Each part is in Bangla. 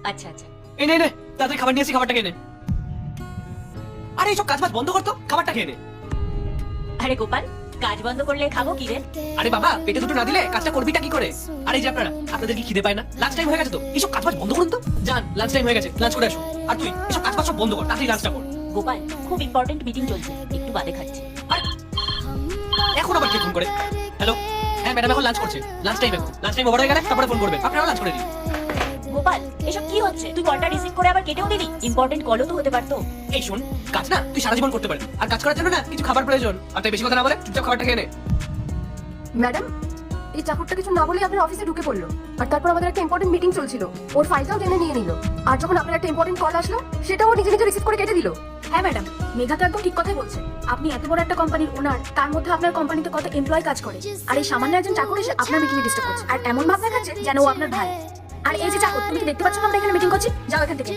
আচ্ছা আচ্ছা। এই নে নে, তাড়াতাড়ি খাবার নিয়ে এসে খাবারটা খেয়ে নে। আরে এইসব কাজ বাজ বন্ধ করতো, খাবারটা খেয়ে নে। আরে গোপাল, কাজ বন্ধ করলে খাবো কি রে? আরে বাবা, পেটে দুটো না দিলে কাজটা করবিটা কি করে? আরে এই যে আপনাদের কি খিদে পায় না? লাঞ্চ টাইম হয়ে গেছে তো, এইসব কাজ বাজ বন্ধ করুন তো। যান, লাঞ্চ টাইম হয়ে গেছে, লাঞ্চ করে আসুন। আর তুই এইসব কাজ বাজ সব বন্ধ কর, তাড়াতাড়ি লাঞ্চটা কর। গোপাল, খুব ইম্পর্টেন্ট মিটিং চলছে, একটু বাদে খাচ্ছি। আরে এখন আবার কে ফোন করে? হ্যালো, হ্যাঁ ম্যাডাম এখন লাঞ্চ করছে, লাঞ্চ টাইম এখন, লাঞ্চ টাইম ওভার হয়ে গেলে তারপরে ফোন করবেন, আপনারা লাঞ্চ করে দিন। গোপাল, এসব কি হচ্ছে? তুই কলটা রিসিভ করে আবার কেটেও দিলি। ইম্পর্টেন্ট কলও তো হতে পারতো। এই শোন, কাজ না তুই সারা জীবন করতে পারবি, আর কাজ করার জন্য না কিছু খাবার প্রয়োজন। আর তাই বেশি কথা না বলে চুপচাপ খাবারটা খেয়ে নে। ম্যাডাম, এই চাকরটা কিছু না বলে আপনার অফিসে ঢুকে পড়লো, আর তারপর আমাদের একটা ইম্পর্টেন্ট মিটিং চলছিল, ওর ফাইলটাও টেনে নিয়ে নিল। আর যখন আপনার একটা ইম্পর্টেন্ট কল আসলো, সেটাও নিজে নিজে রিসিভ করে কেটে দিল। হ্যাঁ ম্যাডাম, মেঘা তো একদম ঠিক কথাই বলছে। আপনি এত বড় একটা কোম্পানির ওনার, তার মধ্যে আপনার কোম্পানিতে কত এমপ্লয় কাজ করে, আর এই সামান্য একজন চাকর এসে আপনার মিটিং এ ডিস্টার্ব করছে, আর এমন ভাব দেখাচ্ছে যেন ও আপনার ভাই। আর এই যে চাকর, তুমি কি দেখতে পাচ্ছ না আমরা এখানে মিটিং করছি? যাও এখান থেকে।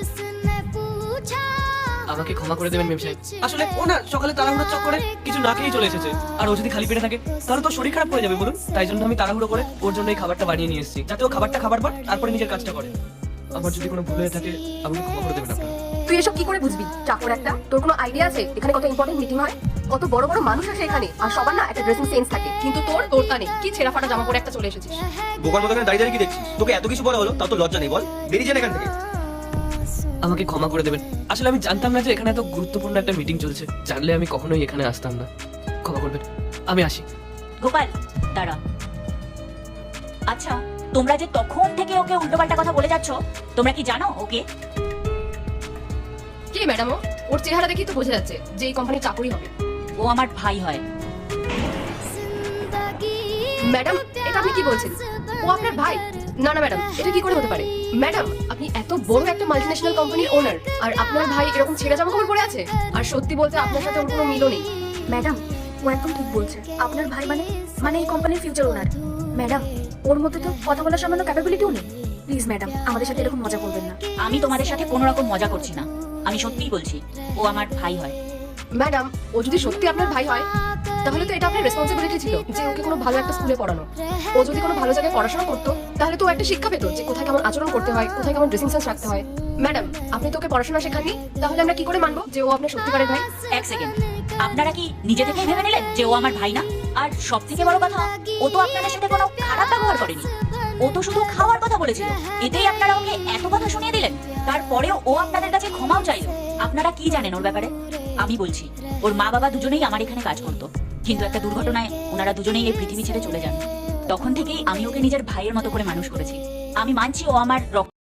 আমাকে ক্ষমা করে দেবেন মেম সাহেব, আসলে ও না সকালে তাড়াহুড়োর চক্করে কিছু না খেয়েই চলে এসেছে, আর ও যদি খালি পেটে থাকে তাহলে তো শরীর খারাপ হয়ে যাবে বলুন। তাই জন্য আমি তাড়াহুড়ো করে ওর জন্য এই খাবারটা বানিয়ে নিয়ে এসেছি, যাতে ও খাবারটা খাবার পর তারপরে নিজের কাজটা করে। আমার যদি কোনো ভুল হয়ে থাকে আমাকে ক্ষমা করে দেবেন আপনারা। তুই এসব কি করে বুঝবি? চাকর একটা, তোর কোনো আইডিয়া আছে এখানে কত ইম্পর্টেন্ট মিটিং হয়? কত বড় বড় মানুষ আসে এখানে, আর সবার না একটা ড্রেসিং সেন্স থাকে, কিন্তু তোর তা নেই। কি ছেঁড়া ফাটা জামা পরে একটা চলে এসেছিস। বোকার মতো এখানে দাঁড়িয়ে দাঁড়িয়ে কি দেখছিস? তোকে এত কিছু বলা হলো তাও তো লজ্জা নেই, বল বেরিয়ে যান এখান থেকে। আমাকে ক্ষমা করে দেবেন, আসলে আমি জানতাম না যে এখানে এত গুরুত্বপূর্ণ একটা মিটিং চলছে, জানলে আমি কখনোই এখানে আসতাম না। ক্ষমা করবেন, আমি আসি। গোপাল, দাঁড়া। আচ্ছা, তোমরা যে তখন থেকে ওকে উল্টোপাল্টা কথা বলে যাচ্ছ, তোমরা কি জানো ওকে? কি ম্যাডাম, ওর চেহারা দেখি তো বোঝা যাচ্ছে যে এই কোম্পানির চাকরি হবে। ও আমার ভাই হয়। ম্যাডাম, এটা আপনি কি বলছেন? ও আপনার ভাই? না না ম্যাডাম, এটা কি করে হতে পারে? ম্যাডাম, আপনি এত বড় একটা মাল্টিন্যাশনাল কোম্পানির ওনার, আর আপনার ভাই এরকম ছেঁড়া জামা কাপড় পরে আছে? আর সত্যি বলতে আপনার সাথে ওর কোনো মিলও নেই। ম্যাডাম, ও একদম ঠিক বলছে। আপনার ভাই মানে এই কোম্পানির ফিউচার ওনার। ম্যাডাম, ওর মধ্যে তো কথা বলার সামান্য ক্যাপাবিলিটিও নেই। প্লিজ ম্যাডাম, আমাদের সাথে এরকম মজা করবেন না। আমি তোমাদের সাথে কোনো রকম মজা করছি না, আমি সত্যিই বলছি ও আমার ভাই হয়। ম্যাডাম, ও যদি সত্যি আপনার ভাই হয় তাহলে তো এটা আপনার রেসপন্সিবিলিটি ছিল যে ওকে কোনো ভালো একটা স্কুলে পড়ানো। ও যদি কোনো ভালো জায়গায় পড়াশোনা করতো তাহলে তো ও একটা শিক্ষা পেতো যে কোথায় কেমন আচরণ করতে হয়, কোথায় কেমন ড্রেসিং সেন্স রাখতে হয়। ম্যাডাম, আপনি তো ওকে পড়াশোনা শেখাননি, তাহলে আমরা কি করে মানবো যে ও আপনার সত্যিকারের ভাই? এক সেকেন্ড, আপনারা কি নিজে থেকেই ভেবে নিলেন যে ও আমার ভাই না? আর সব থেকে বড় কথা, ও তো আপনাদের সাথে কোনো খারাপ ব্যবহার করেনি, ও তো শুধু খাওয়ার কথা বলেছিল, এতেই আপনারা ওকে এত কথা শুনিয়ে দিলেন। তারপরেও ও আপনাদের কাছে ক্ষমাও চাইলো। আপনারা কি জানেন ওর ব্যাপারে? আমি বলছি, ওর মা বাবা দুজনেই আমার এখানে কাজ করতো, কিন্তু একটা দুর্ঘটনায় ওনারা দুজনেই এই পৃথিবী ছেড়ে চলে যান। তখন থেকেই আমি ওকে নিজের ভাইয়ের মতো করে মানুষ করেছি। আমি মানছি ও আমার রক্ত।